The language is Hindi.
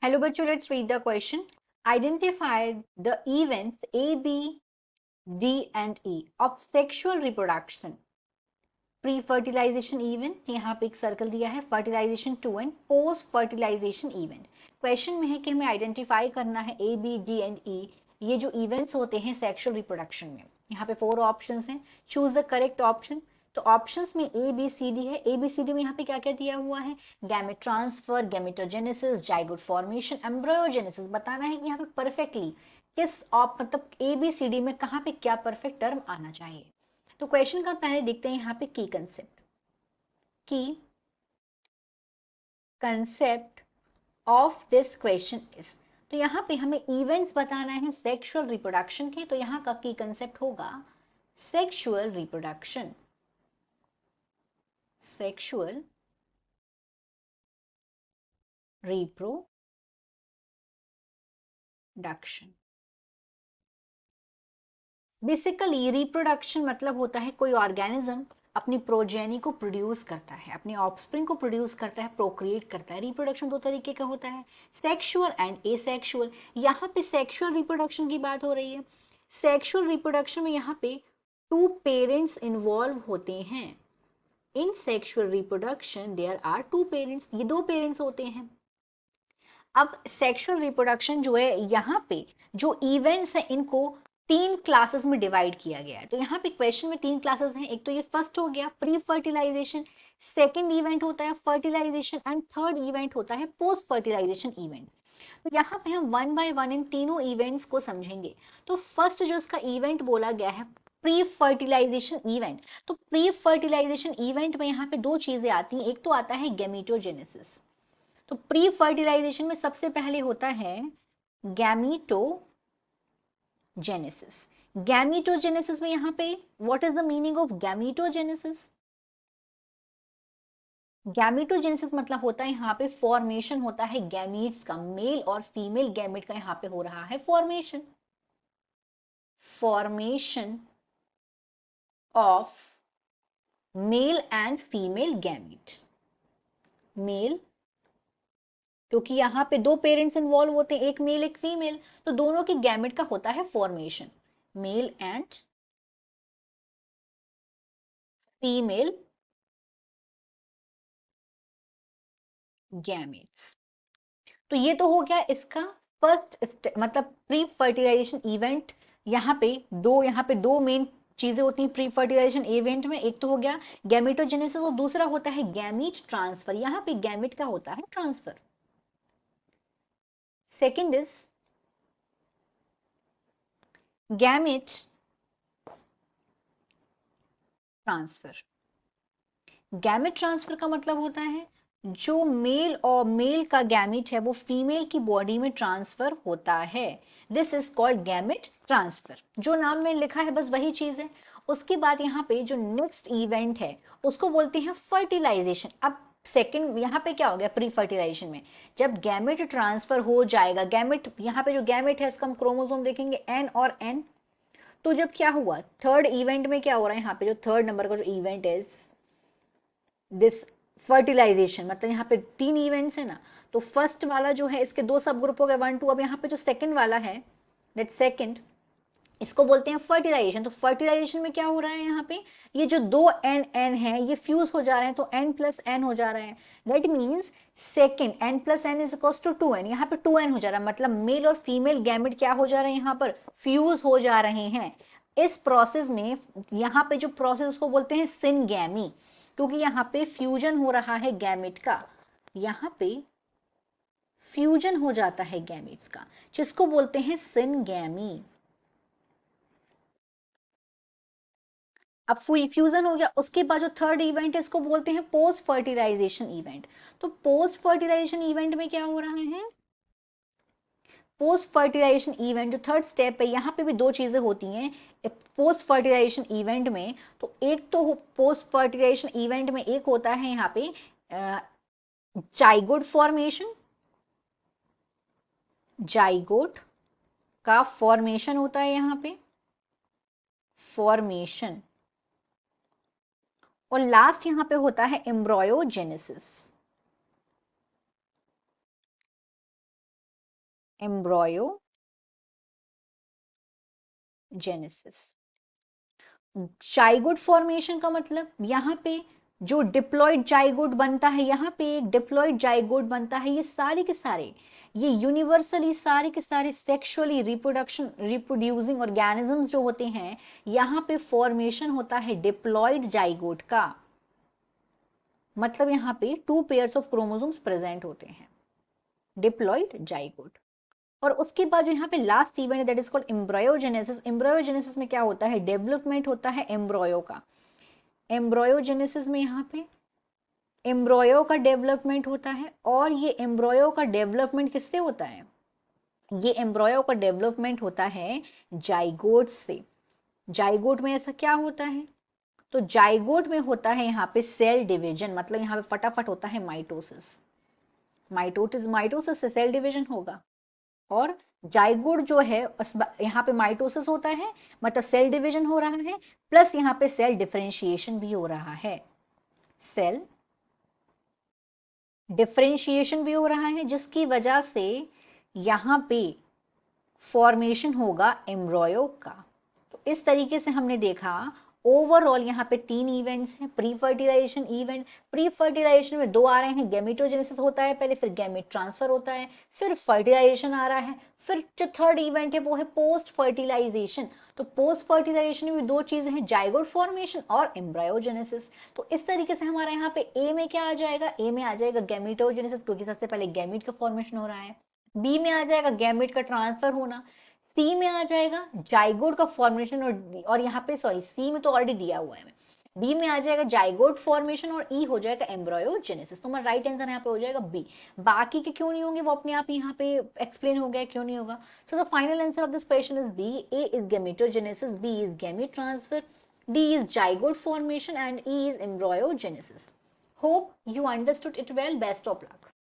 Hello, bachcho, let's read the question. Identify the events A, B, D, and E of sexual reproduction. Pre fertilization event, यहाँ पे एक सर्कल दिया है, fertilization to and post fertilization event. Question में है कि हमें आइडेंटिफाई करना है A B D and E, ये जो इवेंट्स होते हैं सेक्सुअल रिप्रोडक्शन में। यहाँ पे 4 ऑप्शंस हैं, चूज द करेक्ट ऑप्शन। तो ऑप्शंस में ए बी सी डी है। ए बी सी डी में यहाँ पे क्या क्या दिया हुआ है? Gamete transfer, gametogenesis, zygote formation, embryogenesis. बताना है कि यहाँ पे परफेक्टली किस मतलब ए बी सी डी में कहाँ पे क्या परफेक्ट टर्म आना चाहिए। तो क्वेश्चन का पहले देखते हैं यहाँ पे की कंसेप्ट। की concept of this question is, तो यहाँ पे हमें इवेंट्स बताना है सेक्सुअल रिप्रोडक्शन के, तो यहाँ का की कंसेप्ट होगा sexual reproduction. Sexual reproduction. Basically reproduction मतलब होता है कोई ऑर्गेनिज्म अपनी प्रोजेनी को प्रोड्यूस करता है, अपनी ऑफस्प्रिंग को प्रोड्यूस करता है, प्रोक्रिएट करता है। रिप्रोडक्शन दो तरीके का होता है, सेक्सुअल एंड एसेक्सुअल। यहाँ पे सेक्सुअल रिप्रोडक्शन की बात हो रही है। सेक्सुअल रिप्रोडक्शन में यहाँ पे 2 पेरेंट्स इन्वॉल्व होते हैं। In sexual reproduction there are 2 parents, ये 2 पेरेंट्स होते हैं। अब सेक्सुअल रिप्रोडक्शन जो है, यहाँ पे जो इवेंट्स हैं इनको 3 क्लासेस में डिवाइड किया गया है। तो यहाँ पे क्वेश्चन में 3 क्लासेस हैं। एक तो ये फर्स्ट हो गया प्री फर्टिलाइजेशन, सेकेंड इवेंट होता है फर्टिलाइजेशन एंड थर्ड इवेंट होता है पोस्ट फर्टिलाइजेशन इवेंट। तो यहाँ पे हम वन बाय वन इन तीनों इवेंट्स को समझेंगे। तो फर्स्ट जो इसका इवेंट बोला गया है प्री फर्टिलाइजेशन इवेंट। तो प्री फर्टिलाइजेशन इवेंट में यहाँ पे 2 चीजें आती हैं। एक तो आता है गैमीटोजेनेसिस। तो प्री फर्टिलाइजेशन में सबसे पहले होता है गैमीटोजेनेसिस। गैमीटोजेनेसिस में यहाँ पे what is the meaning of gametogenesis? Gametogenesis मतलब होता है यहाँ पे फॉर्मेशन होता है गैमीट्स का, मेल और फीमेल गैमेट का यहाँ पे हो रहा है formation. Formation of male and female gamete. Male, क्योंकि यहाँ पे 2 पेरेंट्स इन्वॉल्व होते हैं, एक मेल एक फीमेल, तो दोनों की गैमेट का होता है formation. Mail and female gametes. तो ये तो हो गया इसका फर्स्ट मतलब प्री फर्टिलाइजेशन इवेंट। यहाँ पे दो मेन चीजें होती हैं प्री फर्टिलाइजेशन इवेंट में। एक तो हो गया गैमेटोजेनेसिस और दूसरा होता है गैमीट ट्रांसफर। यहाँ पे गैमेट का होता है transfer. Second is gamete transfer. Gamete transfer का मतलब होता है जो मेल का गैमेट है वो फीमेल की बॉडी में ट्रांसफर होता है। This is called gamete transfer. जो नाम में लिखा है बस वही चीज है। उसके बाद यहाँ पे जो नेक्स्ट इवेंट है उसको बोलते हैं फर्टिलाइजेशन। अब सेकंड यहाँ पे क्या हो गया प्री फर्टिलाइजेशन में, जब गैमेट ट्रांसफर हो जाएगा, गैमेट यहाँ पे जो गैमेट है इसका हम क्रोमोसोम देखेंगे एन और एन। तो जब क्या हुआ थर्ड इवेंट में क्या हो रहा है, यहाँ पे जो थर्ड नंबर का जो इवेंट है दिस फर्टिलाइजेशन, मतलब यहाँ पे 3 इवेंट्स है ना। तो फर्स्ट वाला जो है इसके 2 सब ग्रुप हो गए 1 2। अब यहाँ पे जो सेकंड वाला है दैट सेकंड, इसको बोलते हैं फर्टिलाइजेशन। तो फर्टिलाइजेशन में क्या हो रहा है, यहाँ पे ये जो 2 एन एन है ये फ्यूज हो जा रहे हैं, तो एन प्लस एन हो जा रहा है। That means second N plus N is equal to 2n। यहाँ पे 2n हो जा रहा है, मतलब मेल और फीमेल गैमेट क्या हो जा रहे हैं, यहाँ पर फ्यूज हो जा रहे हैं। इस प्रोसेस में यहाँ पे जो प्रोसेस को बोलते हैं सिनगैमी, क्योंकि यहाँ पे फ्यूजन हो रहा है गैमेट का। यहाँ पे फ्यूजन हो जाता है गैमेट्स का, जिसको बोलते हैं सिनगैमी। अब फ्यूजन हो गया, उसके बाद जो थर्ड इवेंट है इसको बोलते हैं पोस्ट फर्टिलाइजेशन इवेंट। तो पोस्ट फर्टिलाइजेशन इवेंट में क्या हो रहा है, पोस्ट फर्टिलाइजेशन इवेंट जो थर्ड स्टेप है, यहाँ पे भी 2 चीजें होती हैं पोस्ट फर्टिलाइजेशन इवेंट में। तो एक तो पोस्ट फर्टिलाइजेशन इवेंट में एक होता है यहाँ पे जाइगोट फॉर्मेशन। जाइगोट का फॉर्मेशन होता है यहाँ पे, फॉर्मेशन। और लास्ट यहाँ पे होता है एम्ब्रोयोजेनेसिस। एम्ब्रोयोजेनेसिस। जाइगोट फॉर्मेशन का मतलब यहाँ पे जो डिप्लॉइड जाइगोट बनता है, यहाँ पे एक डिप्लॉइड जाइगोट बनता है, ये सारे के सारे, ये यूनिवर्सली सारे के सारे सेक्सुअली रिप्रोड्यूसिंग ऑर्गेनिजम्स जो होते हैं, यहाँ पे फॉर्मेशन होता है डिप्लॉइड जाइगोट का। मतलब यहाँ पे 2 पेयर्स ऑफ क्रोमोसोम्स प्रेजेंट होते हैं, डिप्लॉइड जाइगोट। और उसके बाद जो यहाँ पे लास्ट इवेंट है दैट इज कॉल्ड एम्ब्रायोजेनेसिस। एम्ब्रायोजेनेसिस में क्या होता है, डेवलपमेंट होता है एम्ब्रॉयो का। एम्ब्रायोजेनेसिस में यहाँ पे एम्ब्रॉयो का डेवलपमेंट होता है, और ये एम्ब्रॉयो का डेवलपमेंट किससे होता है, ये एम्ब्रॉयो का डेवलपमेंट होता है जाइगोट से। जाइगोट में ऐसा क्या होता है, तो जाइगोट में होता है यहाँ पे सेल डिवीजन, मतलब यहाँ पे फटाफट होता है माइटोसिस। माइटोसिस से सेल डिवीजन होगा, और जाइगोट जो है यहाँ पे माइटोसिस होता है, मतलब सेल डिवीजन हो रहा है, प्लस यहाँ पे सेल डिफरेंशिएशन भी हो रहा है। सेल डिफरेंशिएशन भी हो रहा है, जिसकी वजह से यहाँ पे फॉर्मेशन होगा एम्ब्रॉयो का। तो इस तरीके से हमने देखा ओवरऑल यहाँ पे 3 इवेंट्स हैं। Pre fertilization event, pre fertilization में 2 आ रहे हैं, गैमेटोजेनेसिस होता है पहले, फिर गैमेट ट्रांसफर होता है, फिर फर्टिलाइजेशन आ रहा है, फिर जो थर्ड इवेंट है वो है पोस्ट फर्टिलाइजेशन। तो पोस्ट फर्टिलाइजेशन में 2 चीजें हैं, जाइगोट फॉर्मेशन और एम्ब्रायोजेनेसिस। तो इस तरीके से हमारा यहाँ पे ए में क्या आ जाएगा, ए में आ जाएगा गैमेटोजेनेसिस, क्योंकि सबसे पहले गैमेट का फॉर्मेशन हो रहा है। बी में आ जाएगा गैमेट का ट्रांसफर होना। सी में आ जाएगा जाइगोट का फॉर्मेशन, और यहाँ पे सॉरी सी में तो ऑलरेडी दिया हुआ है। बी में आ जाएगा जाइगोट फॉर्मेशन, और ई हो जाएगा एम्ब्रायोजेनेसिस। तो हमारा राइट आंसर यहाँ पे हो जाएगा बी। बाकी के क्यों नहीं होंगे वो अपने आप यहाँ पे एक्सप्लेन हो गया क्यों नहीं होगा। So the final answer of this question is B. A is gametogenesis, B is gamete transfer, D is zygote formation, and E is embryogenesis. Hope you understood it well. Best of luck.